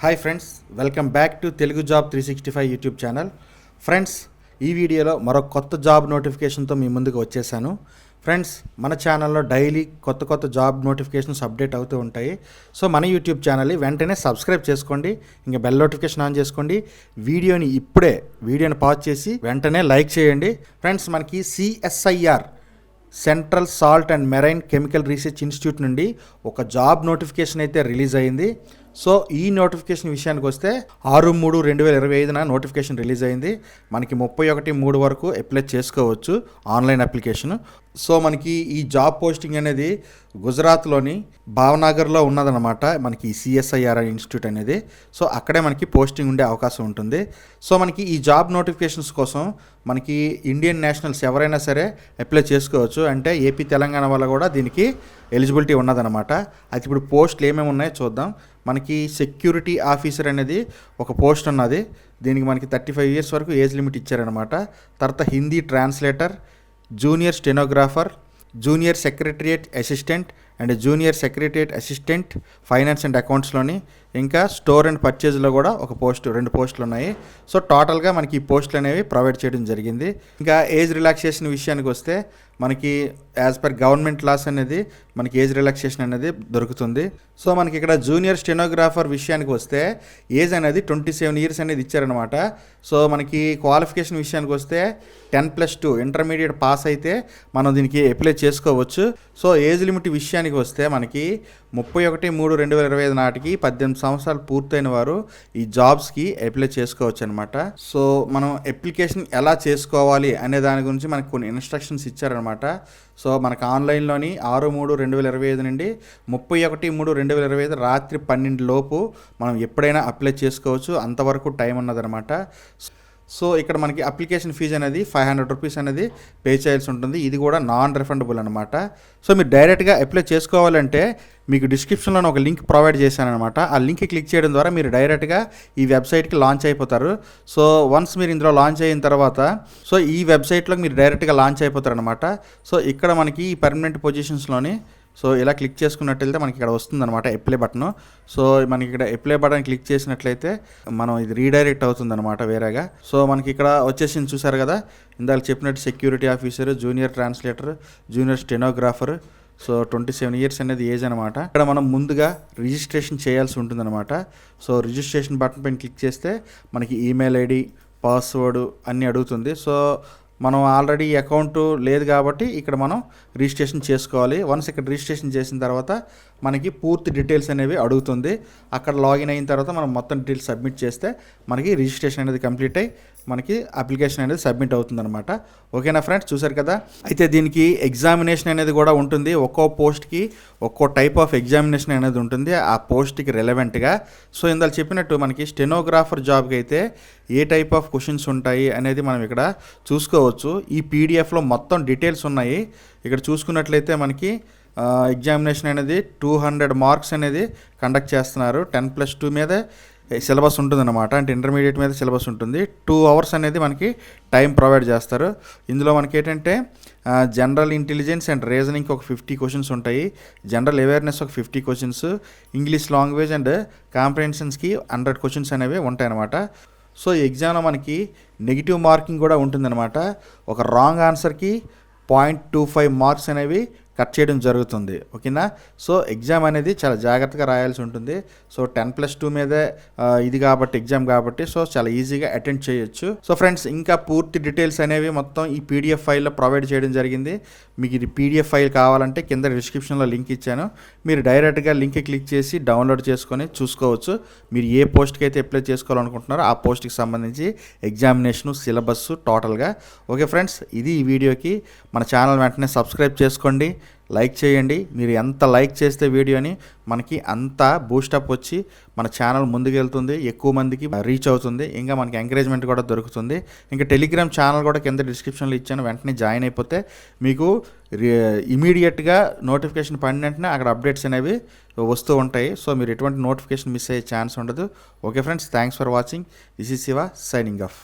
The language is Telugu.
Hi friends, welcome back to Telugu job 365 YouTube channel. Friends, ఈ వీడియోలో మరో కొత్త జాబ్ నోటిఫికేషన్తో మీ ముందుకు వచ్చేసాను. ఫ్రెండ్స్, మన ఛానల్లో డైలీ కొత్త జాబ్ నోటిఫికేషన్స్ అప్డేట్ అవుతూ ఉంటాయి. సో మన యూట్యూబ్ ఛానల్ని వెంటనే సబ్స్క్రైబ్ చేసుకోండి, ఇంకా బెల్ నోటిఫికేషన్ ఆన్ చేసుకోండి. వీడియోని పాజ్ చేసి వెంటనే లైక్ చేయండి. ఫ్రెండ్స్, మనకి CSIR central salt and marine chemical research institute నుండి ఒక జాబ్ నోటిఫికేషన్ అయితే రిలీజ్ అయింది. సో ఈ నోటిఫికేషన్ విషయానికి వస్తే 6/3/2025 నోటిఫికేషన్ రిలీజ్ అయింది. మనకి 31/3 వరకు అప్లై చేసుకోవచ్చు ఆన్లైన్ అప్లికేషన్. సో మనకి ఈ జాబ్ పోస్టింగ్ అనేది గుజరాత్లోని భావనగర్లో ఉన్నదన్నమాట. మనకి CSIR ఇన్స్టిట్యూట్ అనేది, సో అక్కడే మనకి పోస్టింగ్ ఉండే అవకాశం ఉంటుంది. సో మనకి ఈ జాబ్ నోటిఫికేషన్స్ కోసం మనకి ఇండియన్ నేషనల్స్ ఎవరైనా సరే అప్లై చేసుకోవచ్చు. అంటే ఏపీ తెలంగాణ వల్ల కూడా దీనికి ఎలిజిబిలిటీ ఉన్నదన్నమాట. అయితే ఇప్పుడు పోస్టులు ఏమేమి ఉన్నాయో చూద్దాం. మనకి సెక్యూరిటీ ఆఫీసర్ అనేది ఒక పోస్ట్ ఉన్నది. దీనికి మనకి 35 ఇయర్స్ వరకు ఏజ్ లిమిట్ ఇచ్చారనమాట. తర్వాత Hindi translator, junior stenographer, junior secretariat assistant and junior secretariat assistant finance and అకౌంట్స్లోని, ఇంకా స్టోర్ అండ్ పర్చేజ్లో కూడా రెండు పోస్టులు ఉన్నాయి. సో టోటల్గా మనకి ఈ పోస్టులు అనేవి ప్రొవైడ్ చేయడం జరిగింది. ఇంకా ఏజ్ రిలాక్సేషన్ విషయానికి వస్తే మనకి యాజ్ పర్ గవర్నమెంట్ లాస్ అనేది మనకి ఏజ్ రిలాక్సేషన్ అనేది దొరుకుతుంది. సో మనకి ఇక్కడ జూనియర్ స్టెనోగ్రాఫర్ విషయానికి వస్తే ఏజ్ అనేది 27 ఇయర్స్ అనేది ఇచ్చారనమాట. సో మనకి క్వాలిఫికేషన్ విషయానికి వస్తే 10+2 ఇంటర్మీడియట్ పాస్ అయితే మనం దీనికి అప్లై చేసుకోవచ్చు. సో ఏజ్ లిమిట్ విషయానికి వస్తే మనకి 31/3/2025 నాటికి 18 సంవత్సరాలు పూర్తయిన వారు ఈ జాబ్స్కి అప్లై చేసుకోవచ్చు అనమాట. సో మనం అప్లికేషన్ ఎలా చేసుకోవాలి అనే దాని గురించి మనకు కొన్ని ఇన్స్ట్రక్షన్స్ ఇచ్చారనమాట. సో మనకు ఆన్లైన్లోని 6/3/2025 నుండి 31/3/2025 రాత్రి 12 లోపు మనం ఎప్పుడైనా అప్లై చేసుకోవచ్చు. అంతవరకు టైం ఉన్నదనమాట. సో ఇక్కడ మనకి అప్లికేషన్ ఫీజు అనేది 500 రూపీస్ అనేది పే చేయాల్సి ఉంటుంది. ఇది కూడా నాన్ రిఫండబుల్ అనమాట. సో మీరు డైరెక్ట్గా అప్లై చేసుకోవాలంటే మీకు డిస్క్రిప్షన్లో ఒక లింక్ ప్రొవైడ్ చేశానమాట. ఆ లింక్ క్లిక్ చేయడం ద్వారా మీరు డైరెక్ట్గా ఈ వెబ్సైట్కి లాంచ్ అయిపోతారు. సో వన్స్ మీరు ఇందులో లాంచ్ అయిన తర్వాత సో ఈ వెబ్సైట్లోకి మీరు డైరెక్ట్గా లాంచ్ అయిపోతారు అనమాట. సో ఇక్కడ మనకి ఈ పర్మనెంట్ పొజిషన్స్లోని సో ఇలా క్లిక్ చేసుకున్నట్లయితే మనకి ఇక్కడ వస్తుందన్నమాట అప్లై బటన్. సో మనకి ఇక్కడ అప్లై బటన్ క్లిక్ చేసినట్లయితే మనం ఇది రీడైరెక్ట్ అవుతుందన్నమాట వేరేగా. సో మనకి ఇక్కడ వచ్చేసింది, చూసారు కదా, ఇందాక చెప్పినట్టు security officer, junior translator, junior stenographer. So 27 years అనేది ఏజ్ అనమాట. ఇక్కడ మనం ముందుగా రిజిస్ట్రేషన్ చేయాల్సి ఉంటుందన్నమాట. సో రిజిస్ట్రేషన్ బటన్ పైన క్లిక్ చేస్తే మనకి ఈమెయిల్ ఐడి, పాస్వర్డ్ అన్నీ అడుగుతుంది. సో మనం ఆల్రెడీ అకౌంట్ లేదు కాబట్టి ఇక్కడ మనం రిజిస్ట్రేషన్ చేసుకోవాలి. వన్స్ ఇక్కడ రిజిస్ట్రేషన్ చేసిన తర్వాత మనకి పూర్తి డీటెయిల్స్ అనేవి అడుగుతుంది. అక్కడ లాగిన్ అయిన తర్వాత మనం మొత్తం డీటెయిల్స్ సబ్మిట్ చేస్తే మనకి రిజిస్ట్రేషన్ అనేది కంప్లీట్ అయ్యి మనకి అప్లికేషన్ అనేది సబ్మిట్ అవుతుందన్నమాట. ఓకేనా ఫ్రెండ్స్, చూసారు కదా. అయితే దీనికి ఎగ్జామినేషన్ అనేది కూడా ఉంటుంది. ఒక్కో పోస్ట్కి ఒక్కో టైప్ ఆఫ్ ఎగ్జామినేషన్ అనేది ఉంటుంది ఆ పోస్ట్కి రెలవెంట్గా. సో ఇందాక చెప్పినట్టు మనకి స్టెనోగ్రాఫర్ జాబ్కి అయితే ఏ టైప్ ఆఫ్ క్వశ్చన్స్ ఉంటాయి అనేది మనం ఇక్కడ చూసుకోవచ్చు. ఈ పీడిఎఫ్లో మొత్తం డీటెయిల్స్ ఉన్నాయి. ఇక్కడ చూసుకున్నట్లయితే మనకి ఎగ్జామినేషన్ అనేది 200 మార్క్స్ అనేది కండక్ట్ చేస్తున్నారు. 10+2 మీద సిలబస్ ఉంటుందన్నమాట. అంటే ఇంటర్మీడియట్ మీద సిలబస్ ఉంటుంది. 2 అవర్స్ అనేది మనకి టైం ప్రొవైడ్ చేస్తారు. ఇందులో మనకి ఏంటంటే జనరల్ ఇంటెలిజెన్స్ అండ్ రీజనింగ్కి ఒక 50 క్వశ్చన్స్ ఉంటాయి. జనరల్ అవేర్నెస్ ఒక 50 క్వశ్చన్స్, ఇంగ్లీష్ లాంగ్వేజ్ అండ్ కాంప్రహెన్షన్స్కి 100 క్వశ్చన్స్ అనేవి ఉంటాయన్నమాట. సో ఈ ఎగ్జామ్లో మనకి నెగిటివ్ మార్కింగ్ కూడా ఉంటుందన్నమాట. ఒక రాంగ్ ఆన్సర్కి 0.25 మార్క్స్ అనేవి కట్ చేయడం జరుగుతుంది. ఓకేనా. సో ఎగ్జామ్ అనేది చాలా జాగ్రత్తగా రాయాల్సి ఉంటుంది. సో 10+2 మీదే ఇది కాబట్టి ఎగ్జామ్ కాబట్టి సో చాలా ఈజీగా అటెండ్ చేయొచ్చు. సో ఫ్రెండ్స్, ఇంకా పూర్తి డీటెయిల్స్ అనేవి మొత్తం ఈ PDF ఫైల్లో ప్రొవైడ్ చేయడం జరిగింది. మీకు ఇది PDF ఫైల్ కావాలంటే కింద డిస్క్రిప్షన్లో లింక్ ఇచ్చాను. మీరు డైరెక్ట్గా లింక్ క్లిక్ చేసి డౌన్లోడ్ చేసుకొని చూసుకోవచ్చు. మీరు ఏ పోస్ట్కి అయితే అప్లై చేసుకోవాలనుకుంటున్నారో ఆ పోస్ట్కి సంబంధించి ఎగ్జామినేషను, సిలబస్ టోటల్గా. ఓకే ఫ్రెండ్స్, ఇది ఈ వీడియోకి. మన ఛానల్ వెంటనే సబ్స్క్రైబ్ చేసుకోండి, లైక్ చేయండి. మీరు ఎంత లైక్ చేస్తే వీడియోని మనకి అంత బూస్టప్ వచ్చి మన ఛానల్ ముందుకెళ్తుంది, ఎక్కువ మందికి రీచ్ అవుతుంది, ఇంకా మనకి ఎంకరేజ్మెంట్ కూడా దొరుకుతుంది. ఇంకా టెలిగ్రామ్ ఛానల్ కూడా కింద డిస్క్రిప్షన్లో ఇచ్చాను. వెంటనే జాయిన్ అయిపోతే మీకు ఇమీడియట్గా నోటిఫికేషన్ పడిన వెంటనే అక్కడ అప్డేట్స్ అనేవి వస్తూ ఉంటాయి. సో మీరు ఎటువంటి నోటిఫికేషన్ మిస్ అయ్యే ఛాన్స్ ఉండదు. Okay friends, thanks for watching. This is Shiva signing off.